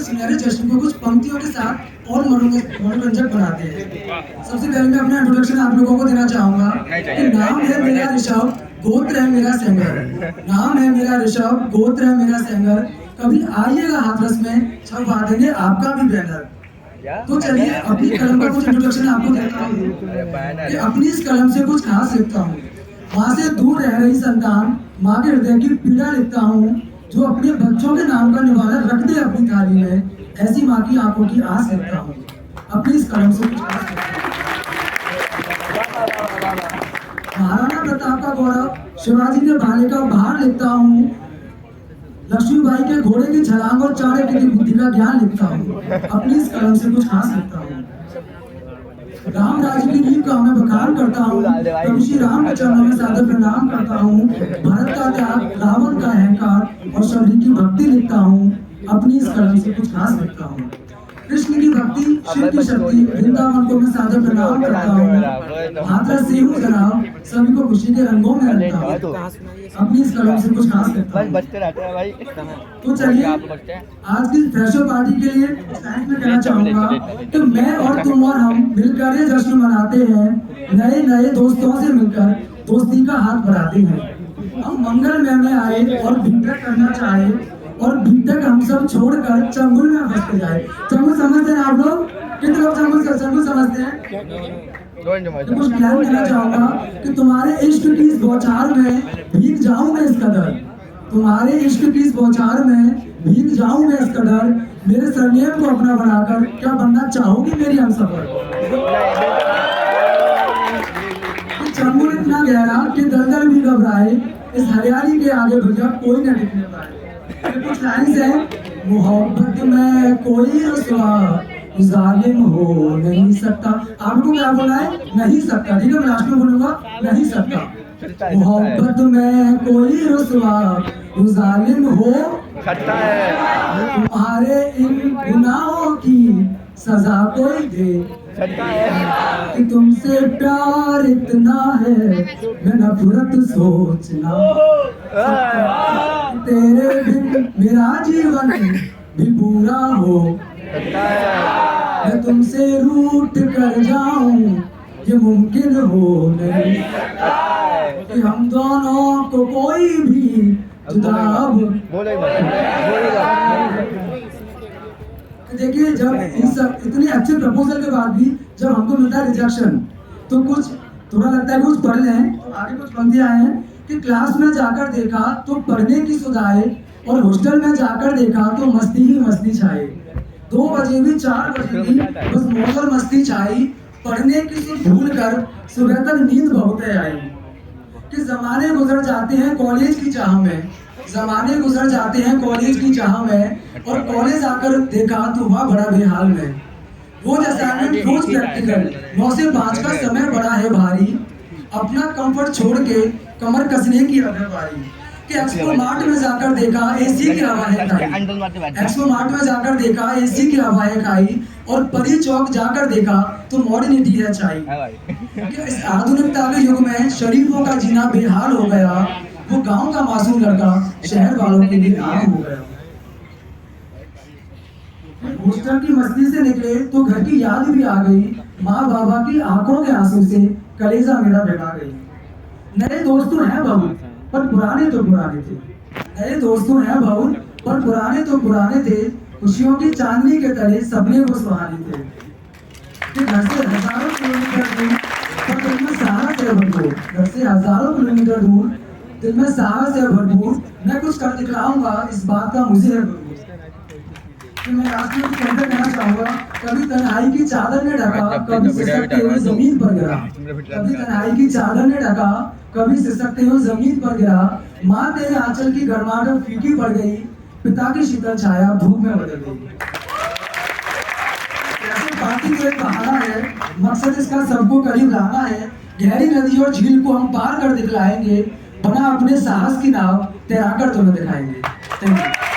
सुनहरे जश्न को कुछ पंक्तियों के साथ और मनोरंजक बनाते हैं। सबसे पहले मैं अपना इंट्रोडक्शन आप लोगों को देना चाहूंगा कि नाम है मेरा ऋषभ, गोत्र है मेरा सेंगर। नाम है मेरा ऋषभ, गोत्र है मेरा सेंगर। कभी आइएगा हाथरस में, छपवा देंगे आपका भी बैनर। तो चलिए अपनी कलम का कुछ इंट्रोडक्शन आपको देता हूँ कि अपनी इस कलम से कुछ खास लिखता हूँ। माँ से दूर रह रही संतान, माँ के हृदय की पीड़ा लिखता हूँ। जो अपने बच्चों के नाम का निवाला रख दे अपनी थाली में, ऐसी माँ की आंखों की आस लिखता हूँ। अपनी इस कलम से कुछ खास लिखता हूँ। महाराणा प्रताप का गौरव, शिवाजी के भाले का भार लिखता हूँ। लक्ष्मीबाई के घोड़े की छलांग और चाणक्य की बुद्धि का ज्ञान लिखता हूँ। अपनी इस कलम से कुछ खास लिखता हूँ। राम राज्य की नींव का मैं बखान करता हूँ। प्रभु श्री राम के चरणों में सादर प्रणाम करता हूँ। भारत का त्याग, रावण का अहंकार और शबरी की भक्ति लिखता हूँ। अपनी इस कलम से कुछ खास लिखता हूँ। कृष्ण की भक्ति, शिव की शक्ति, वृंदावन को मैं सादर प्रणाम करता हूँ। हाथरस से हूँ जनाब, सभी को खुशी के रंगों में रखता हूँ। अपनी इस कलम से कुछ खास लिखता हूँ। तो चलिए आज की फ्रेशर पार्टी के लिए में कहना चाहूंगा कि मैं और तुम और हम मिलकर ये जश्न मनाते हैं। नए नए दोस्तों से मिलकर दोस्ती का हाथ बढ़ाते हैं। हम मंगल में आए और बीटेक करना चाहे, और बीटेक हम सब छोड़कर चंगुल में बसते जाए। चंगुल समझते हैं आप लोग? कितने लोग चंगुल समझते हैं? तो कुछ प्लान करना चाहूंगा कि तुम्हारे इश्क की इस बौछार में भीग जाऊं मैं इस कदर। तुम्हारे इश्क की इस बौछार में भीग जाऊं मैं इस कदर। मेरे सरनेम को अपना बनाकर क्या बनना चाहोगी मेरी हमसफर? चंगुल इतना गहरा कि दलदल भी घबराए, इस हरियाली के आगे भैया कोई न टिकने पाए। कुछ लाइन है, मोहब्बत में कोई रुसवा जालिम हो नहीं सकता। आपको क्या बोला है? नहीं सकता। ठीक है, मैं लास्ट में बोलूंगा नहीं सकता। मोहब्बत में कोई रुसवा जालिम हो सकता है। तुम्हारे इन गुनाहों की सजा कोई दे सकता है। कि तुमसे प्यार इतना है मैं नफरत सोचना। तेरे बिन मेरा जीवन भी पूरा हो सकता है। मैं तुमसे रूठ कर जाऊं ये मुमकिन हो नहीं सकता कि हम दोनों को कोई भी जुदा अब। देखिए जब इतने अच्छे प्रपोजल के बाद भी जब हमको मिलता है रिजेक्शन, तो कुछ थोड़ा लगता है कुछ पढ़ लें। तो आगे कुछ पंक्तियां हैं कि क्लास में जाकर देखा तो पढ़ने की सुधाए, और हॉस्टल में जाकर देखा तो मस्ती ही मस्ती छाए। 2 बजे भी 4 बजे भी बस मौज और मस्ती छाई। पढ़ने की सुध भूल कर सुबह तक नींद बहुत आई। कि जमाने गुजर जाते हैं कॉलेज की चाह में, जमाने गुजर जाते हैं कॉलेज की चाह में, और कॉलेज आकर देखा तो हुआ बड़ा बेहाल में। रोज असाइनमेंट, रोज प्रैक्टिकल, 9 से 5 का समय बड़ा है भारी। अपना कंफर्ट छोड़ के कमर कसने की अगर बारी। कि एक्सपो मार्ट में जाकर देखा एसी की हवाएं खाई। एक्सपो मार्ट में जाकर देखा एसी की हवाएं खाई, और परी चौक जाकर देखा तो मॉडर्निटी है छाई। कि इस आधुनिकता के युग में शरीफों का जीना बेहाल हो गया। वो गांव का मासूम लड़का शहर वालों के लिए आम हो गया। हॉस्टल की मस्ती से निकले तो घर की याद भी आ गई। माँ बाबा की आंखों के आंसू से कलेजा मेरा भिगा गई। नए दोस्त तो हैं बहुत, पर पुराने तो पुराने थे। नए दोस्त तो हैं बहुत, पर पुराने तो पुराने थे। खुशियों की चांदनी के तले सपने वो सुहाने थे। कि घर से हजारों किलोमीटर दूर पर दिल में साहस है भरपूर। घर से हजारों किलोमीटर दूर दिल में साहस है भरपूर। मैं कुछ कर दिखलाऊंगा इस बात का मुझे है भरपूर। मैं राष्ट्रीय कहना चाहूंगा, कभी तन्हाई की चादर ने ढका, कभी सिसकते हुए जमीन पर गिरा। कभी तन्हाई की चादर ने ढका, कभी सिसकते हुए जमीन पर गिरा। माँ तेरे आंचल की गर्माहट फीकी पड़ गई, पिता की शीतल छाया धूप में बदल गई। पार्टी तो एक बहाना है, मकसद इसका सबको करीब लाना है। गहरी नदी और झील को हम पार कर दिखलाएंगे, बना अपने साहस की नाव तैराकर तुम्हें दिखाएंगे। Thank you.